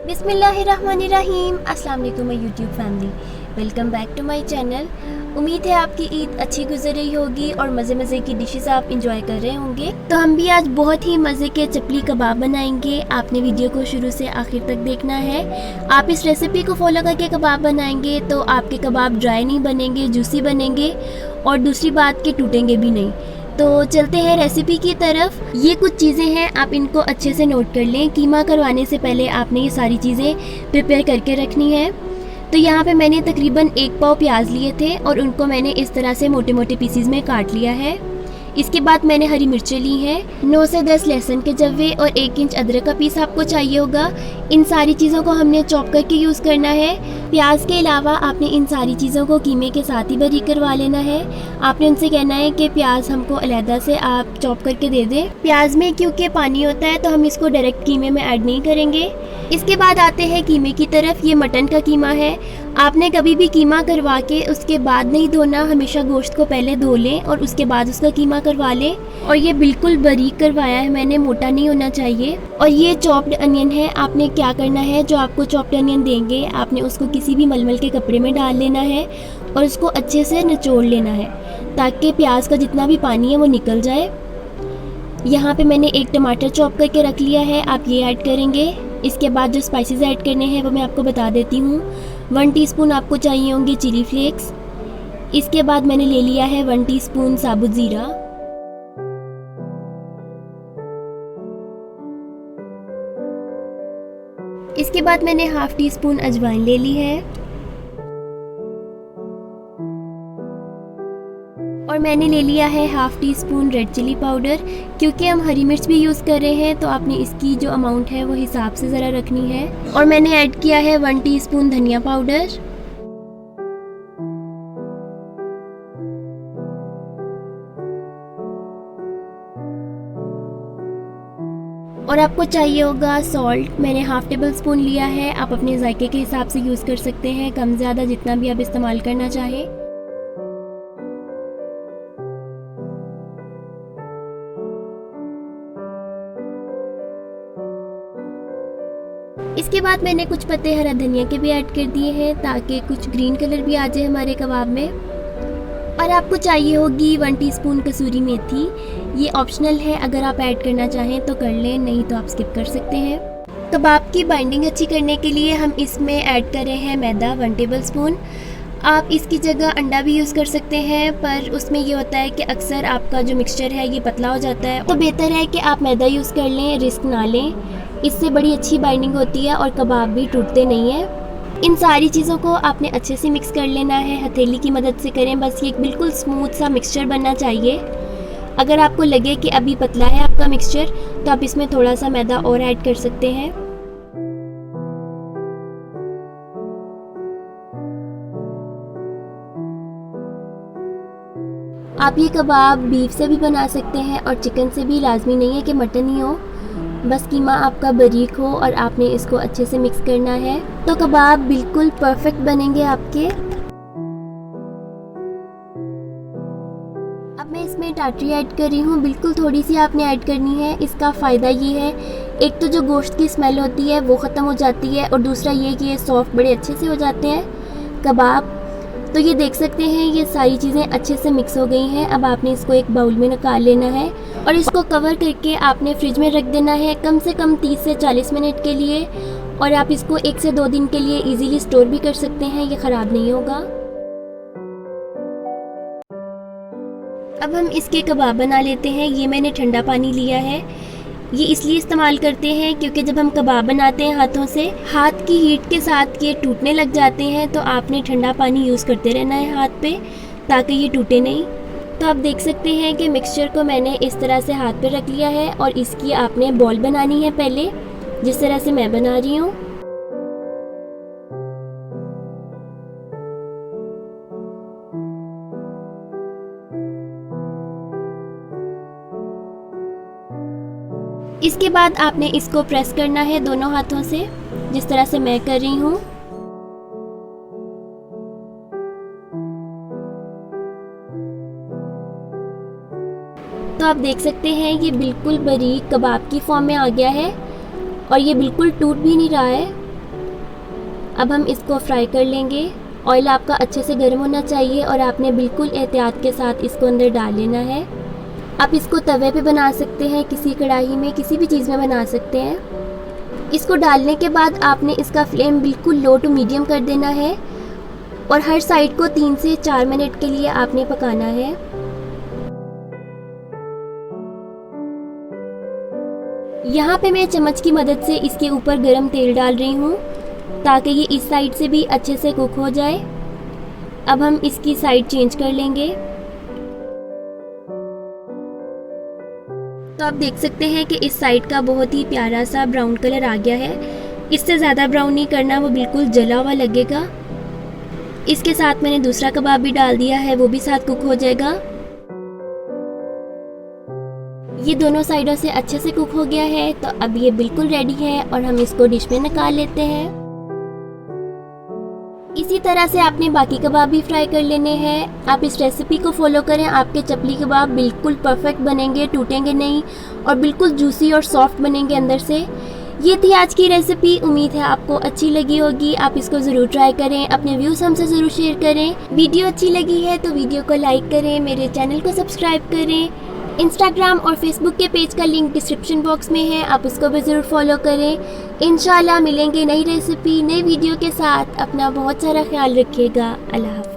बिस्मिल्लाहिर्रहमानिर्रहीम। अस्सलाम वालेकुम my YouTube family, welcome back to my channel. उम्मीद है आपकी ईद अच्छी गुजर रही होगी और मज़े की डिशेस आप इंजॉय कर रहे होंगे। तो हम भी आज बहुत ही मज़े के चपली कबाब बनाएंगे। आपने वीडियो को शुरू से आखिर तक देखना है। आप इस रेसिपी को फॉलो करके कबाब बनाएंगे तो आपके कबाब ड्राई नहीं बनेंगे, जूसी बनेंगे और दूसरी बात के टूटेंगे भी नहीं। तो चलते हैं रेसिपी की तरफ। ये कुछ चीज़ें हैं, आप इनको अच्छे से नोट कर लें। कीमा करवाने से पहले आपने ये सारी चीज़ें प्रिपेयर करके रखनी है। तो यहाँ पे मैंने तकरीबन 1 पाव प्याज लिए थे और उनको मैंने इस तरह से मोटे मोटे पीसीज में काट लिया है। इसके बाद मैंने हरी मिर्चें ली हैं, 9 से 10 लहसुन के जव्वे और 1 इंच अदरक का पीस आपको चाहिए होगा। इन सारी चीज़ों को हमने चॉप करके यूज़ करना है। प्याज के अलावा आपने इन सारी चीज़ों को कीमे के साथ ही बारीक करवा लेना है। आपने उनसे कहना है कि प्याज हमको अलहदा से आप चॉप करके दे दें। प्याज में क्योंकि पानी होता है तो हम इसको डायरेक्ट कीमे में ऐड नहीं करेंगे। इसके बाद आते हैं कीमे की तरफ। ये मटन का कीमा है। आपने कभी भी कीमा करवा के उसके बाद नहीं धोना, हमेशा गोश्त को पहले धो लें और उसके बाद उसका कीमा करवा लें। और ये बिल्कुल बारीक करवाया है मैंने, मोटा नहीं होना चाहिए। और ये चॉप्ड अनियन है। आपने क्या करना है, जो आपको चॉप्ड अनियन देंगे आपने उसको किसी भी मलमल के कपड़े में डाल लेना है और उसको अच्छे से निचोड़ लेना है ताकि प्याज का जितना भी पानी है वो निकल जाए। यहाँ पे मैंने 1 टमाटर चॉप करके रख लिया है, आप ये ऐड करेंगे। इसके बाद जो स्पाइसेस ऐड करने हैं वो मैं आपको बता देती हूँ। 1 टीस्पून आपको चाहिए होंगे चिली फ्लेक्स। इसके बाद मैंने ले लिया है 1 टीस्पून साबुत ज़ीरा। इसके बाद मैंने 1/2 टीस्पून अजवाइन ले ली है और मैंने ले लिया है 1/2 टीस्पून रेड चिली पाउडर। क्योंकि हम हरी मिर्च भी यूज़ कर रहे हैं तो आपने इसकी जो अमाउंट है वो हिसाब से ज़रा रखनी है। और मैंने ऐड किया है 1 टीस्पून धनिया पाउडर। और आपको चाहिए होगा सॉल्ट। मैंने 1/2 टेबल स्पून लिया है। आप अपने जायके के हिसाब से यूज़ कर सकते हैं, कम ज़्यादा जितना भी आप इस्तेमाल करना चाहें। इसके बाद मैंने कुछ पत्ते हरा धनिया के भी ऐड कर दिए हैं ताकि कुछ ग्रीन कलर भी आ जाए हमारे कबाब में। और आपको चाहिए होगी 1 टीस्पून कसूरी मेथी। ये ऑप्शनल है, अगर आप ऐड करना चाहें तो कर लें, नहीं तो आप स्किप कर सकते हैं। कबाब की बाइंडिंग अच्छी करने के लिए हम इसमें ऐड कर रहे हैं मैदा 1 टेबल स्पून। आप इसकी जगह अंडा भी यूज़ कर सकते हैं, पर उसमें ये होता है कि अक्सर आपका जो मिक्सचर है ये पतला हो जाता है, तो बेहतर है कि आप मैदा यूज़ कर लें, रिस्क ना लें। इससे बड़ी अच्छी बाइंडिंग होती है और कबाब भी टूटते नहीं हैं। इन सारी चीज़ों को आपने अच्छे से मिक्स कर लेना है, हथेली की मदद से करें। बस ये बिल्कुल स्मूथ सा मिक्सचर बनना चाहिए। अगर आपको लगे कि अभी पतला है आपका मिक्सचर तो आप इसमें थोड़ा सा मैदा और ऐड कर सकते हैं। आप ये कबाब बीफ से भी बना सकते हैं और चिकन से भी, लाजमी नहीं है कि मटन ही हो। बस कीमा आपका बारीक हो और आपने इसको अच्छे से मिक्स करना है तो कबाब बिल्कुल परफेक्ट बनेंगे आपके। अब मैं इसमें टाटरी ऐड कर रही हूँ, बिल्कुल थोड़ी सी आपने ऐड करनी है। इसका फ़ायदा ये है, एक तो जो गोश्त की स्मेल होती है वो ख़त्म हो जाती है और दूसरा ये कि ये सॉफ्ट बड़े अच्छे से हो जाते हैं कबाब। तो ये देख सकते हैं ये सारी चीज़ें अच्छे से मिक्स हो गई हैं। अब आपने इसको एक बाउल में निकाल लेना है और इसको कवर करके आपने फ्रिज में रख देना है कम से कम 30 से 40 मिनट के लिए। और आप इसको 1 से 2 दिन के लिए इजीली स्टोर भी कर सकते हैं, ये ख़राब नहीं होगा। अब हम इसके कबाब बना लेते हैं। ये मैंने ठंडा पानी लिया है। ये इसलिए इस्तेमाल करते हैं क्योंकि जब हम कबाब बनाते हैं हाथों से, हाथ की हीट के साथ ये टूटने लग जाते हैं, तो आपने ठंडा पानी यूज़ करते रहना है हाथ पे ताकि ये टूटे नहीं। तो आप देख सकते हैं कि मिक्सचर को मैंने इस तरह से हाथ पे रख लिया है और इसकी आपने बॉल बनानी है पहले, जिस तरह से मैं बना रही हूँ। इसके बाद आपने इसको प्रेस करना है दोनों हाथों से, जिस तरह से मैं कर रही हूँ। तो आप देख सकते हैं ये बिल्कुल बारीक कबाब की फॉर्म में आ गया है और ये बिल्कुल टूट भी नहीं रहा है। अब हम इसको फ्राई कर लेंगे। ऑयल आपका अच्छे से गर्म होना चाहिए और आपने बिल्कुल एहतियात के साथ इसको अंदर डाल लेना है। आप इसको तवे पे बना सकते हैं, किसी कढ़ाई में, किसी भी चीज़ में बना सकते हैं। इसको डालने के बाद आपने इसका फ्लेम बिल्कुल लो टू मीडियम कर देना है और हर साइड को 3 से 4 मिनट के लिए आपने पकाना है। यहाँ पे मैं चम्मच की मदद से इसके ऊपर गरम तेल डाल रही हूँ ताकि ये इस साइड से भी अच्छे से कुक हो जाए। अब हम इसकी साइड चेंज कर लेंगे। तो आप देख सकते हैं कि इस साइड का बहुत ही प्यारा सा ब्राउन कलर आ गया है। इससे ज़्यादा ब्राउन नहीं करना, वो बिल्कुल जला हुआ लगेगा। इसके साथ मैंने दूसरा कबाब भी डाल दिया है, वो भी साथ कुक हो जाएगा। ये दोनों साइडों से अच्छे से कुक हो गया है, तो अब ये बिल्कुल रेडी है और हम इसको डिश में निकाल लेते हैं। इसी तरह से आपने बाकी कबाब भी फ्राई कर लेने हैं। आप इस रेसिपी को फॉलो करें, आपके चपली कबाब बिल्कुल परफेक्ट बनेंगे, टूटेंगे नहीं और बिल्कुल जूसी और सॉफ्ट बनेंगे अंदर से। ये थी आज की रेसिपी। उम्मीद है आपको अच्छी लगी होगी। आप इसको ज़रूर ट्राई करें, अपने व्यूज़ हमसे ज़रूर शेयर करें। वीडियो अच्छी लगी है तो वीडियो को लाइक करें, मेरे चैनल को सब्सक्राइब करें। इंस्टाग्राम और फेसबुक के पेज का लिंक डिस्क्रिप्शन बॉक्स में है, आप उसको भी ज़रूर फॉलो करें। इंशाल्लाह मिलेंगे नई रेसिपी, नई वीडियो के साथ। अपना बहुत सारा ख्याल रखिएगा। अल्लाह हाफ़िज़।